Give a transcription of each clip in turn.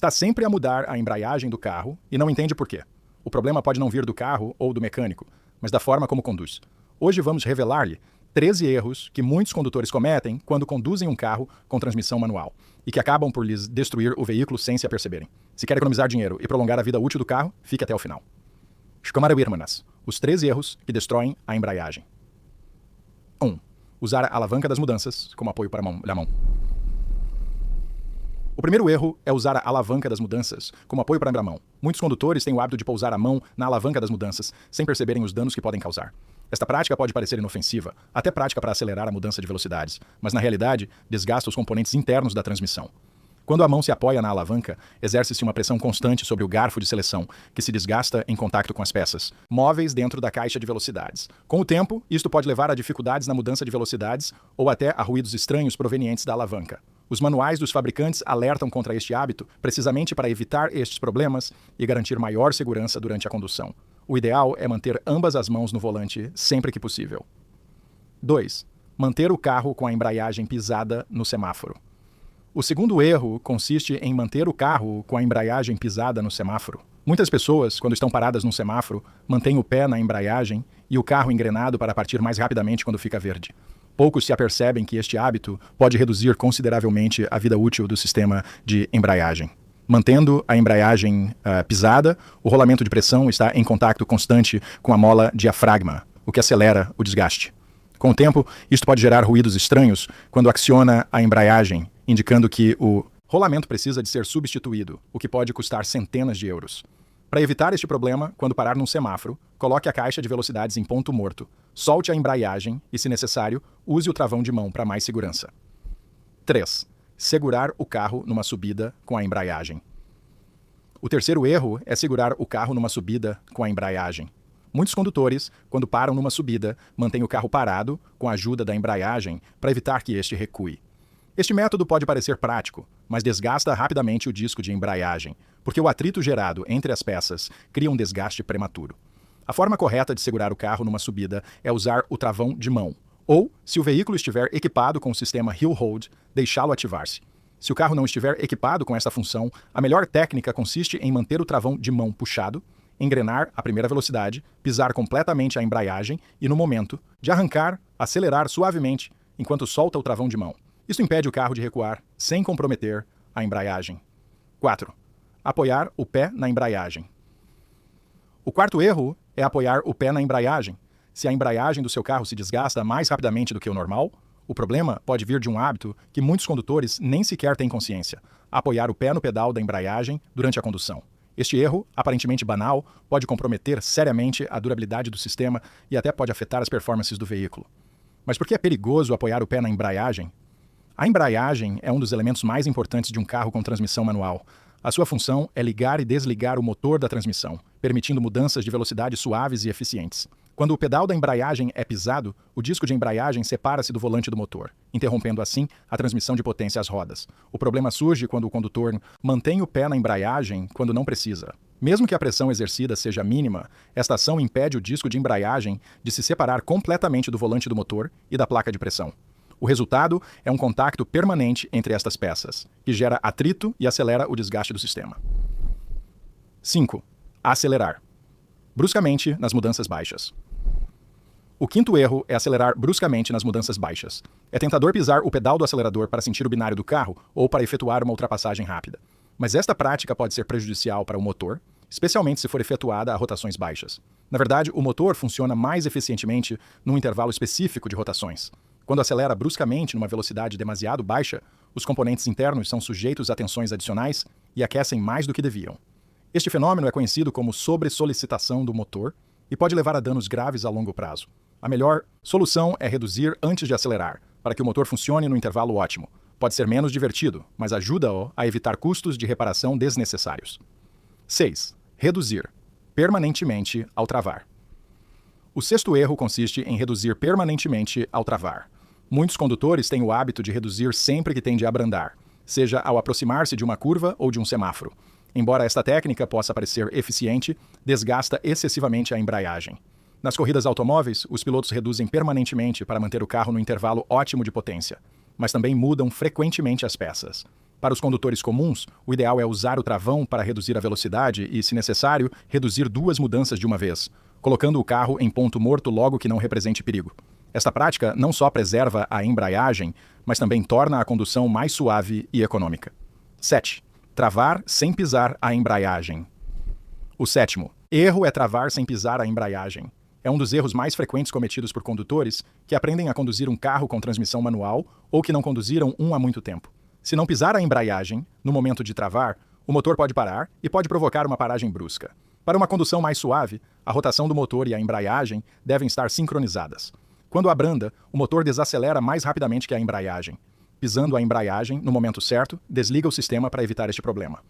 Está sempre a mudar a embreagem do carro e não entende por quê. O problema pode não vir do carro ou do mecânico, mas da forma como conduz. Hoje vamos revelar-lhe 13 erros que muitos condutores cometem quando conduzem um carro com transmissão manual e que acabam por lhes destruir o veículo sem se aperceberem. Se quer economizar dinheiro e prolongar a vida útil do carro, fique até o final. Shkomarabirmanas, os 13 erros que destroem a embreagem. 1. Usar a alavanca das mudanças como apoio para a mão. O primeiro erro é usar a alavanca das mudanças como apoio para a mão. Muitos condutores têm o hábito de pousar a mão na alavanca das mudanças sem perceberem os danos que podem causar. Esta prática pode parecer inofensiva, até prática para acelerar a mudança de velocidades, mas na realidade desgasta os componentes internos da transmissão. Quando a mão se apoia na alavanca, exerce-se uma pressão constante sobre o garfo de seleção, que se desgasta em contato com as peças móveis dentro da caixa de velocidades. Com o tempo, isto pode levar a dificuldades na mudança de velocidades ou até a ruídos estranhos provenientes da alavanca. Os manuais dos fabricantes alertam contra este hábito precisamente para evitar estes problemas e garantir maior segurança durante a condução. O ideal é manter ambas as mãos no volante sempre que possível. 2. Manter o carro com a embreagem pisada no semáforo. O segundo erro consiste em manter o carro com a embreagem pisada no semáforo. Muitas pessoas, quando estão paradas num semáforo, mantêm o pé na embreagem e o carro engrenado para partir mais rapidamente quando fica verde. Poucos se apercebem que este hábito pode reduzir consideravelmente a vida útil do sistema de embreagem. Mantendo a embreagem pisada, o rolamento de pressão está em contato constante com a mola diafragma, o que acelera o desgaste. Com o tempo, isto pode gerar ruídos estranhos quando aciona a embreagem, indicando que o rolamento precisa de ser substituído, o que pode custar centenas de euros. Para evitar este problema, quando parar num semáforo, coloque a caixa de velocidades em ponto morto, solte a embreagem e, se necessário, use o travão de mão para mais segurança. 3. Segurar o carro numa subida com a embreagem. O terceiro erro é segurar o carro numa subida com a embreagem. Muitos condutores, quando param numa subida, mantêm o carro parado com a ajuda da embreagem para evitar que este recue. Este método pode parecer prático, mas desgasta rapidamente o disco de embreagem, porque o atrito gerado entre as peças cria um desgaste prematuro. A forma correta de segurar o carro numa subida é usar o travão de mão, ou, se o veículo estiver equipado com o sistema Hill Hold, deixá-lo ativar-se. Se o carro não estiver equipado com essa função, a melhor técnica consiste em manter o travão de mão puxado, engrenar a primeira velocidade, pisar completamente a embreagem e, no momento de arrancar, acelerar suavemente enquanto solta o travão de mão. Isso impede o carro de recuar sem comprometer a embreagem. 4. Apoiar o pé na embreagem. O quarto erro é apoiar o pé na embreagem. Se a embreagem do seu carro se desgasta mais rapidamente do que o normal, o problema pode vir de um hábito que muitos condutores nem sequer têm consciência: apoiar o pé no pedal da embreagem durante a condução. Este erro, aparentemente banal, pode comprometer seriamente a durabilidade do sistema e até pode afetar as performances do veículo. Mas por que é perigoso apoiar o pé na embreagem? A embreagem é um dos elementos mais importantes de um carro com transmissão manual. A sua função é ligar e desligar o motor da transmissão, permitindo mudanças de velocidade suaves e eficientes. Quando o pedal da embreagem é pisado, o disco de embreagem separa-se do volante do motor, interrompendo assim a transmissão de potência às rodas. O problema surge quando o condutor mantém o pé na embreagem quando não precisa. Mesmo que a pressão exercida seja mínima, esta ação impede o disco de embreagem de se separar completamente do volante do motor e da placa de pressão. O resultado é um contacto permanente entre estas peças, que gera atrito e acelera o desgaste do sistema. 5. Acelerar bruscamente nas mudanças baixas. O quinto erro é acelerar bruscamente nas mudanças baixas. É tentador pisar o pedal do acelerador para sentir o binário do carro ou para efetuar uma ultrapassagem rápida. Mas esta prática pode ser prejudicial para o motor, especialmente se for efetuada a rotações baixas. Na verdade, o motor funciona mais eficientemente num intervalo específico de rotações. Quando acelera bruscamente numa velocidade demasiado baixa, os componentes internos são sujeitos a tensões adicionais e aquecem mais do que deviam. Este fenômeno é conhecido como sobressolicitação do motor e pode levar a danos graves a longo prazo. A melhor solução é reduzir antes de acelerar, para que o motor funcione no intervalo ótimo. Pode ser menos divertido, mas ajuda-o a evitar custos de reparação desnecessários. 6. Reduzir permanentemente ao travar. O sexto erro consiste em reduzir permanentemente ao travar. Muitos condutores têm o hábito de reduzir sempre que têm de abrandar, seja ao aproximar-se de uma curva ou de um semáforo. Embora esta técnica possa parecer eficiente, desgasta excessivamente a embreagem. Nas corridas automóveis, os pilotos reduzem permanentemente para manter o carro no intervalo ótimo de potência, mas também mudam frequentemente as peças. Para os condutores comuns, o ideal é usar o travão para reduzir a velocidade e, se necessário, reduzir 2 mudanças de uma vez, colocando o carro em ponto morto logo que não represente perigo. Esta prática não só preserva a embreagem, mas também torna a condução mais suave e econômica. 7. Travar sem pisar a embreagem. O 7º erro é travar sem pisar a embreagem. É um dos erros mais frequentes cometidos por condutores que aprendem a conduzir um carro com transmissão manual ou que não conduziram um há muito tempo. Se não pisar a embreagem, no momento de travar, o motor pode parar e pode provocar uma paragem brusca. Para uma condução mais suave, a rotação do motor e a embreagem devem estar sincronizadas. Quando abranda, o motor desacelera mais rapidamente que a embreagem. Pisando a embreagem, no momento certo, desliga o sistema para evitar este problema.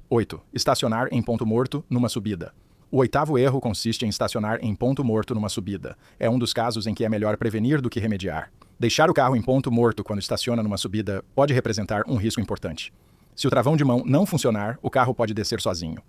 8. Estacionar em ponto morto numa subida. O 8º erro consiste em estacionar em ponto morto numa subida. É um dos casos em que é melhor prevenir do que remediar. Deixar o carro em ponto morto quando estaciona numa subida pode representar um risco importante. Se o travão de mão não funcionar, o carro pode descer sozinho.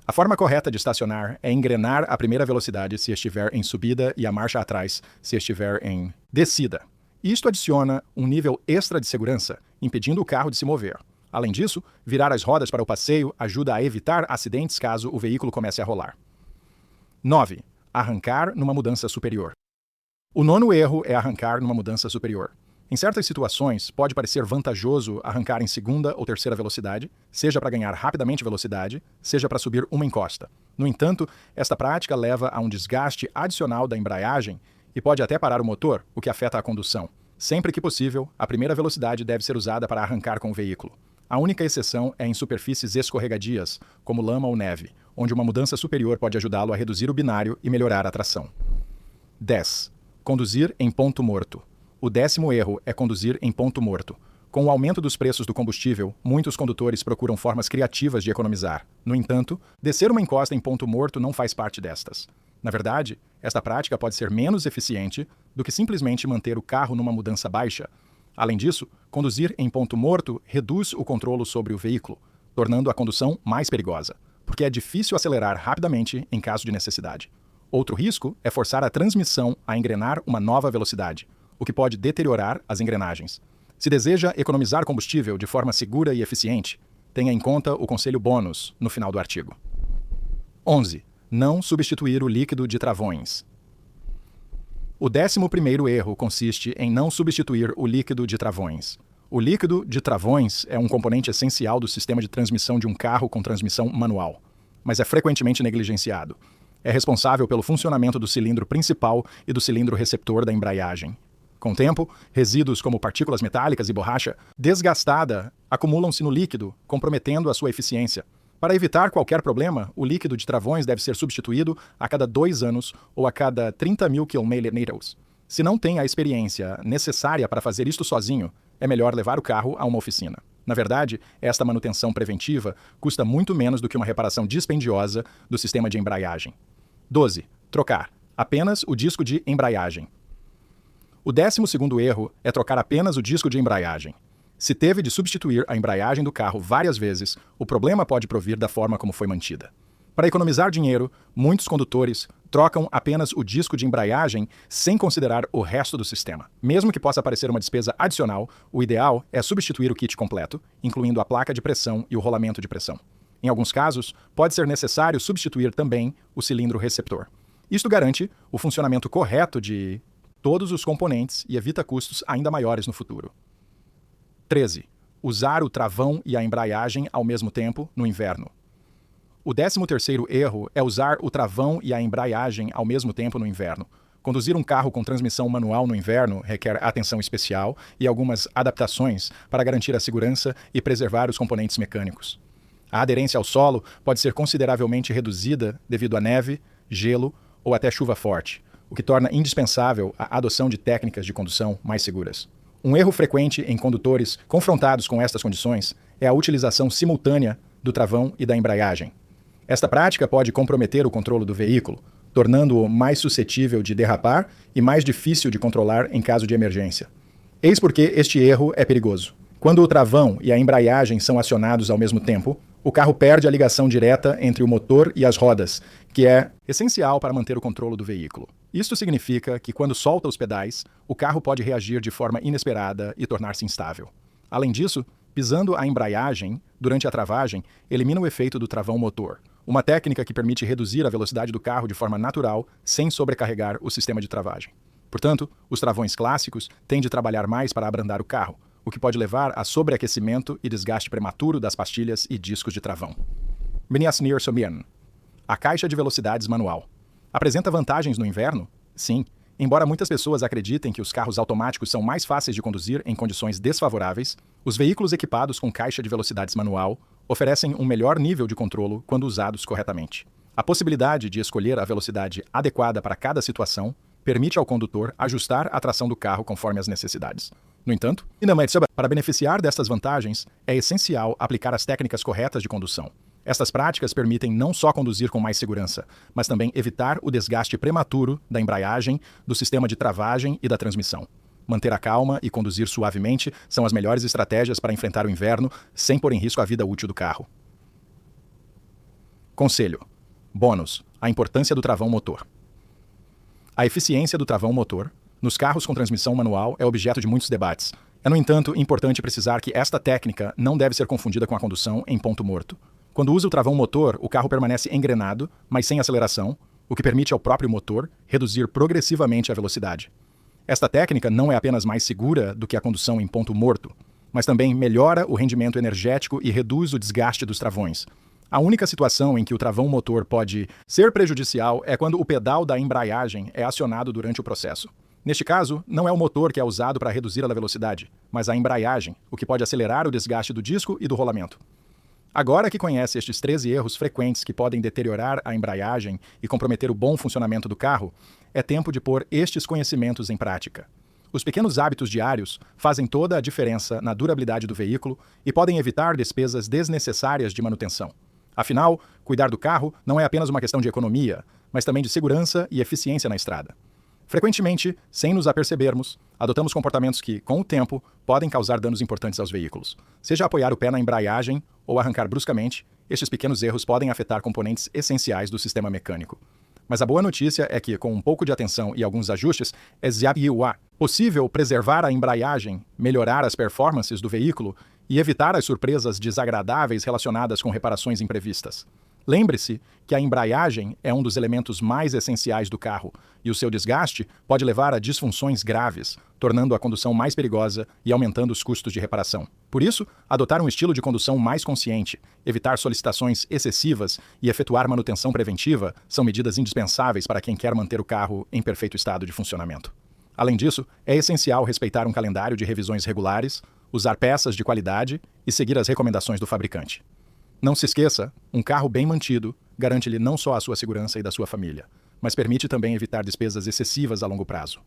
A forma correta de estacionar é engrenar a primeira velocidade se estiver em subida e a marcha atrás se estiver em descida. Isto adiciona um nível extra de segurança, impedindo o carro de se mover. Além disso, virar as rodas para o passeio ajuda a evitar acidentes caso o veículo comece a rolar. 9. Arrancar numa mudança superior. O 9º erro é arrancar numa mudança superior. Em certas situações, pode parecer vantajoso arrancar em segunda ou terceira velocidade, seja para ganhar rapidamente velocidade, seja para subir uma encosta. No entanto, esta prática leva a um desgaste adicional da embreagem e pode até parar o motor, o que afeta a condução. Sempre que possível, a primeira velocidade deve ser usada para arrancar com o veículo. A única exceção é em superfícies escorregadias, como lama ou neve, onde uma mudança superior pode ajudá-lo a reduzir o binário e melhorar a tração. 10. Conduzir em ponto morto. O 10º erro é conduzir em ponto morto. Com o aumento dos preços do combustível, muitos condutores procuram formas criativas de economizar. No entanto, descer uma encosta em ponto morto não faz parte destas. Na verdade, esta prática pode ser menos eficiente do que simplesmente manter o carro numa mudança baixa. Além disso, conduzir em ponto morto reduz o controle sobre o veículo, tornando a condução mais perigosa, porque é difícil acelerar rapidamente em caso de necessidade. Outro risco é forçar a transmissão a engrenar uma nova velocidade, o que pode deteriorar as engrenagens. Se deseja economizar combustível de forma segura e eficiente, tenha em conta o conselho bônus no final do artigo. 11. Não substituir o líquido de travões. O 11º erro consiste em não substituir o líquido de travões. O líquido de travões é um componente essencial do sistema de transmissão de um carro com transmissão manual, mas é frequentemente negligenciado. É responsável pelo funcionamento do cilindro principal e do cilindro receptor da embreagem. Com o tempo, resíduos como partículas metálicas e borracha desgastada acumulam-se no líquido, comprometendo a sua eficiência. Para evitar qualquer problema, o líquido de travões deve ser substituído a cada 2 anos ou a cada 30.000 km. Se não tem a experiência necessária para fazer isto sozinho, é melhor levar o carro a uma oficina. Na verdade, esta manutenção preventiva custa muito menos do que uma reparação dispendiosa do sistema de embreagem. 12. Trocar apenas o disco de embreagem. O 12º erro é trocar apenas o disco de embreagem. Se teve de substituir a embreagem do carro várias vezes, o problema pode provir da forma como foi mantida. Para economizar dinheiro, muitos condutores trocam apenas o disco de embreagem sem considerar o resto do sistema. Mesmo que possa parecer uma despesa adicional, o ideal é substituir o kit completo, incluindo a placa de pressão e o rolamento de pressão. Em alguns casos, pode ser necessário substituir também o cilindro receptor. Isto garante o funcionamento correto de todos os componentes e evita custos ainda maiores no futuro. 13. Usar o travão e a embreagem ao mesmo tempo no inverno. O 13º erro é usar o travão e a embreagem ao mesmo tempo no inverno. Conduzir um carro com transmissão manual no inverno requer atenção especial e algumas adaptações para garantir a segurança e preservar os componentes mecânicos. A aderência ao solo pode ser consideravelmente reduzida devido a neve, gelo ou até chuva forte, o que torna indispensável a adoção de técnicas de condução mais seguras. Um erro frequente em condutores confrontados com estas condições é a utilização simultânea do travão e da embreagem. Esta prática pode comprometer o controle do veículo, tornando-o mais suscetível de derrapar e mais difícil de controlar em caso de emergência. Eis porque este erro é perigoso. Quando o travão e a embreagem são acionados ao mesmo tempo, o carro perde a ligação direta entre o motor e as rodas, que é essencial para manter o controle do veículo. Isto significa que, quando solta os pedais, o carro pode reagir de forma inesperada e tornar-se instável. Além disso, Pisando a embreagem durante a travagem elimina o efeito do travão motor, uma técnica que permite reduzir a velocidade do carro de forma natural sem sobrecarregar o sistema de travagem. Portanto, os travões clássicos têm de trabalhar mais para abrandar o carro, o que pode levar a sobreaquecimento e desgaste prematuro das pastilhas e discos de travão. Beniasnir Somian. A caixa de velocidades manual. Apresenta vantagens no inverno? Sim. Embora muitas pessoas acreditem que os carros automáticos são mais fáceis de conduzir em condições desfavoráveis, os veículos equipados com caixa de velocidades manual oferecem um melhor nível de controlo quando usados corretamente. A possibilidade de escolher a velocidade adequada para cada situação permite ao condutor ajustar a tração do carro conforme as necessidades. No entanto, para beneficiar destas vantagens, é essencial aplicar as técnicas corretas de condução. Estas práticas permitem não só conduzir com mais segurança, mas também evitar o desgaste prematuro da embreagem, do sistema de travagem e da transmissão. Manter a calma e conduzir suavemente são as melhores estratégias para enfrentar o inverno sem pôr em risco a vida útil do carro. Conselho. Bônus: a importância do travão motor. A eficiência do travão motor nos carros com transmissão manual é objeto de muitos debates. É, no entanto, importante precisar que esta técnica não deve ser confundida com a condução em ponto morto. Quando usa o travão motor, o carro permanece engrenado, mas sem aceleração, o que permite ao próprio motor reduzir progressivamente a velocidade. Esta técnica não é apenas mais segura do que a condução em ponto morto, mas também melhora o rendimento energético e reduz o desgaste dos travões. A única situação em que o travão motor pode ser prejudicial é quando o pedal da embreagem é acionado durante o processo. Neste caso, não é o motor que é usado para reduzir a velocidade, mas a embreagem, o que pode acelerar o desgaste do disco e do rolamento. Agora que conhece estes 13 erros frequentes que podem deteriorar a embreagem e comprometer o bom funcionamento do carro, é tempo de pôr estes conhecimentos em prática. Os pequenos hábitos diários fazem toda a diferença na durabilidade do veículo e podem evitar despesas desnecessárias de manutenção. Afinal, cuidar do carro não é apenas uma questão de economia, mas também de segurança e eficiência na estrada. Frequentemente, sem nos apercebermos, adotamos comportamentos que, com o tempo, podem causar danos importantes aos veículos. Seja apoiar o pé na embreagem ou arrancar bruscamente, estes pequenos erros podem afetar componentes essenciais do sistema mecânico. Mas a boa notícia é que, com um pouco de atenção e alguns ajustes, é possível preservar a embreagem, melhorar as performances do veículo e evitar as surpresas desagradáveis relacionadas com reparações imprevistas. Lembre-se que a embreagem é um dos elementos mais essenciais do carro e o seu desgaste pode levar a disfunções graves, tornando a condução mais perigosa e aumentando os custos de reparação. Por isso, adotar um estilo de condução mais consciente, evitar solicitações excessivas e efetuar manutenção preventiva são medidas indispensáveis para quem quer manter o carro em perfeito estado de funcionamento. Além disso, é essencial respeitar um calendário de revisões regulares, usar peças de qualidade e seguir as recomendações do fabricante. Não se esqueça, um carro bem mantido garante-lhe não só a sua segurança e da sua família, mas permite também evitar despesas excessivas a longo prazo.